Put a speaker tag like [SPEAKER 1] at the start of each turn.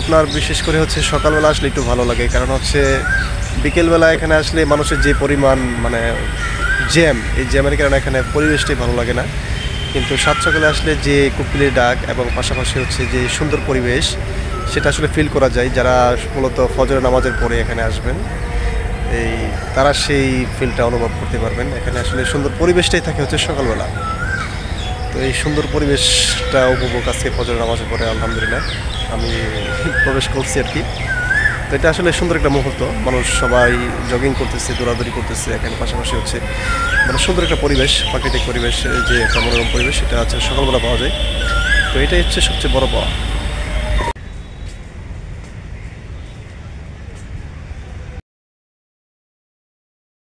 [SPEAKER 1] আপনার বিশেষ করে হচ্ছে সকালবেলা আসলে একটু ভালো লাগে, কারণ হচ্ছে বিকেলবেলা এখানে আসলে মানুষের যে পরিমাণ মানে জ্যাম, এই জ্যামের কারণে এখানে পরিবেশটাই ভালো লাগে না। কিন্তু সাত সকালে আসলে যে কোকিলের ডাক এবং পাশাপাশি হচ্ছে যে সুন্দর পরিবেশ, সেটা আসলে ফিল করা যায়। যারা মূলত ফজরের নামাজের পরে এখানে আসবেন, এই তারা সেই ফিলটা অনুভব করতে পারবেন। এখানে আসলে সুন্দর পরিবেশটাই থাকে হচ্ছে সকালবেলা। তো এই সুন্দর পরিবেশটা উপভোগ আজকে ফজরের নামাজের পরে আলহামদুলিল্লাহ আমি প্রবেশ করছি আর কি। তো এটা আসলে সুন্দর একটা মুহূর্ত, মানুষ সবাই জগিং করতেছে, দৌড়াদৌড়ি করতেছে এখানে, পাশাপাশি হচ্ছে মানে সুন্দর একটা পরিবেশ, প্রাকৃতিক পরিবেশ, যে একটা মনোরম পরিবেশ, সেটা হচ্ছে সকালবেলা পাওয়া যায়। তো এটাই হচ্ছে সবচেয়ে বড় পাওয়া।